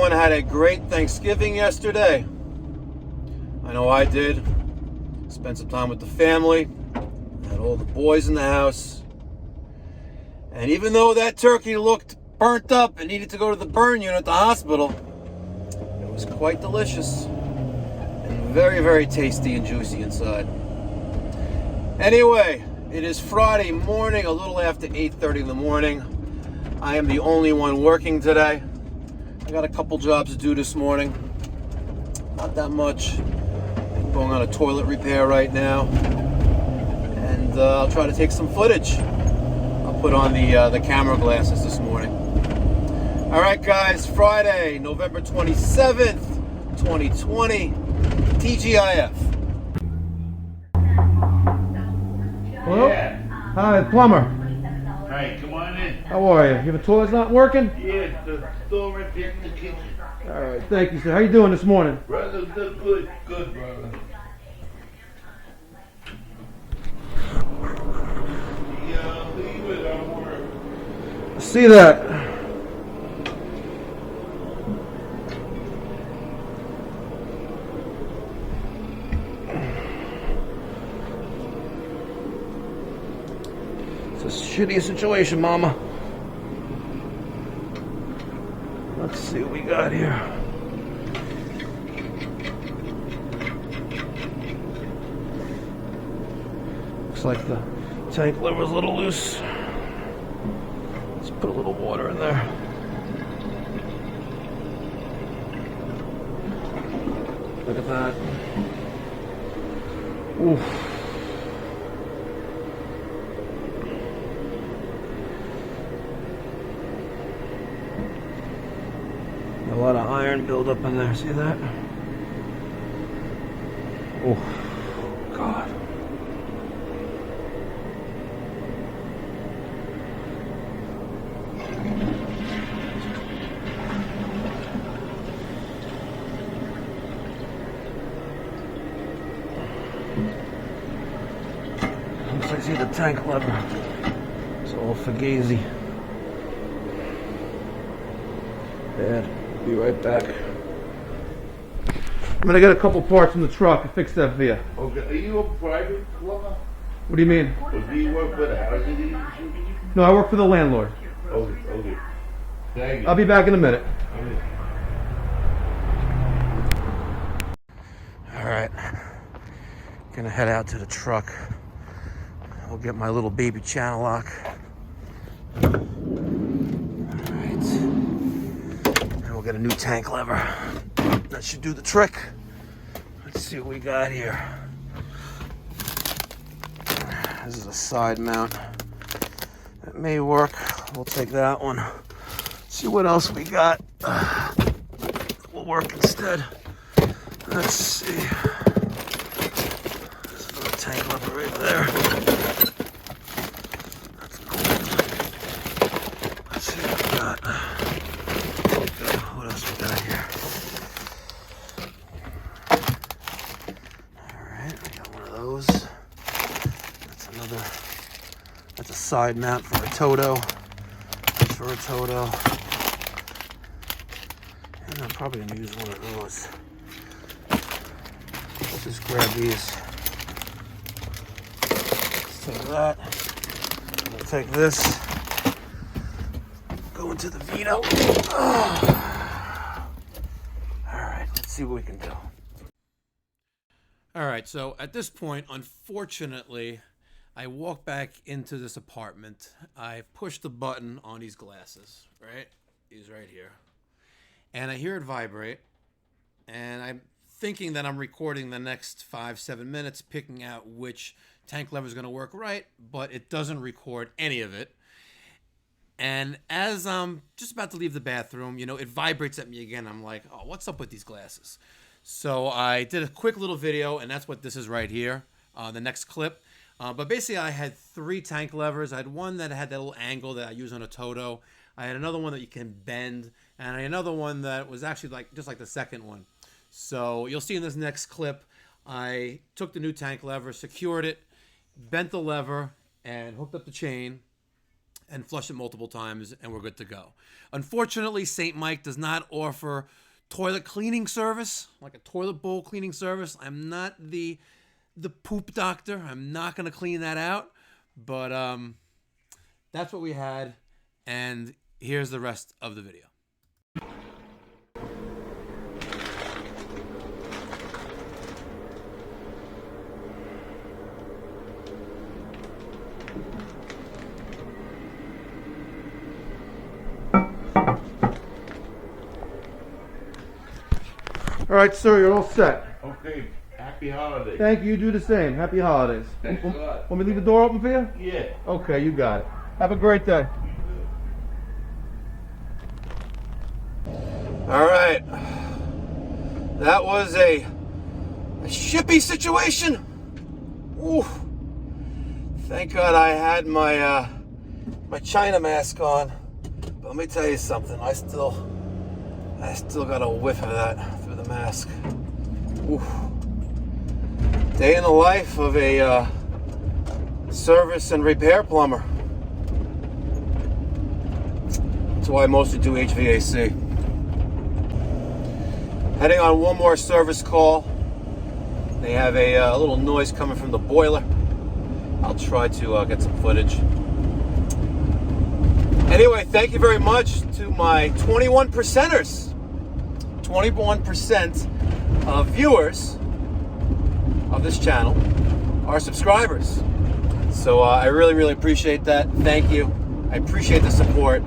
everyone had a great Thanksgiving yesterday. I know I did. Spent some time with the family. Had all the boys in the house. And even though that turkey looked burnt up and needed to go to the burn unit at the hospital, it was quite delicious and very, very tasty and juicy inside. Anyway, it is Friday morning, a little after 8:30 in the morning. I am the only one working today. I got a couple jobs to do this morning. Not that much. I'm going on a toilet repair right now. And I'll try to take some footage. I'll put on the camera glasses this morning. All right, guys, Friday, November 27th, 2020, TGIF. Hello? Yeah. Hi, plumber. Hey, come on in. How are you? Your toilet's not working? Yeah, the store right there in the kitchen. All right, thank you, sir. How you doing this morning? Brother, good, brother. Yeah, leave it on work. I see that. It's a shitty situation, Mama. Let's see what we got here. Looks like the tank lever's a little loose. Let's put a little water in there. Look at that. Oof. A lot of iron buildup in there. See that? Oh, God. Looks like I see the tank lever. It's all fugazi. Bad. Be right back. I'm gonna get a couple parts from the truck and fix that for you. Okay, are you a private plumber? What do you mean? Or do you work for the housing agency? No, I work for the landlord. Okay. Thank you. I'll be back in a minute. All right. Gonna head out to the truck. I'll get my little baby channel lock. We'll get a new tank lever. That should do the trick. Let's see what we got here. This is a side mount. It may work. We'll take that one. See what else we got. Will work instead. Let's see. There's another tank lever right there. That's cool. Let's see what we got. What else we got here? Alright, we got one of those. That's a side mount for a Toto. That's for a Toto. And I'm probably going to use one of those. Let's just grab these. Let's take that. We'll take this. Go into the Vito. See what we can do. All right, so at this point, unfortunately, I walk back into this apartment. I push the button on these glasses, right? These right here. And I hear it vibrate. And I'm thinking that I'm recording the next 5-7 minutes, picking out which tank lever is going to work right, but it doesn't record any of it. And as I'm just about to leave the bathroom, it vibrates at me again. I'm like, oh, what's up with these glasses? So I did a quick little video, and that's what this is right here, the next clip. But basically, I had 3 tank levers. I had one that had that little angle that I use on a Toto. I had another one that you can bend, and I had another one that was actually just like the second one. So you'll see in this next clip, I took the new tank lever, secured it, bent the lever, and hooked up the chain. and flush it multiple times, and we're good to go. Unfortunately, St. Mike does not offer toilet cleaning service, like a toilet bowl cleaning service. I'm not the poop doctor. I'm not going to clean that out, but that's what we had, and here's the rest of the video. All right, sir, you're all set. Okay, happy holidays. Thank you. You do the same. Happy holidays. Thanks a lot. Want me to leave the door open for you? Yeah. Okay, you got it. Have a great day. All right. That was a shippy situation. Ooh. Thank God I had my my China mask on. But let me tell you something. I still got a whiff of that through the mask. Ooh. Day in the life of a service and repair plumber. That's why I mostly do HVAC. Heading on one more service call. They have a little noise coming from the boiler. I'll try to get some footage. Anyway, thank you very much to my 21 percenters. 21% of viewers of this channel are subscribers. So I really, really appreciate that. Thank you. I appreciate the support.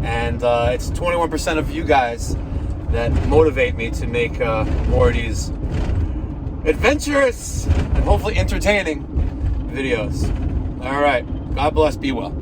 And it's 21% of you guys that motivate me to make more of these adventurous and hopefully entertaining videos. All right. God bless. Be well.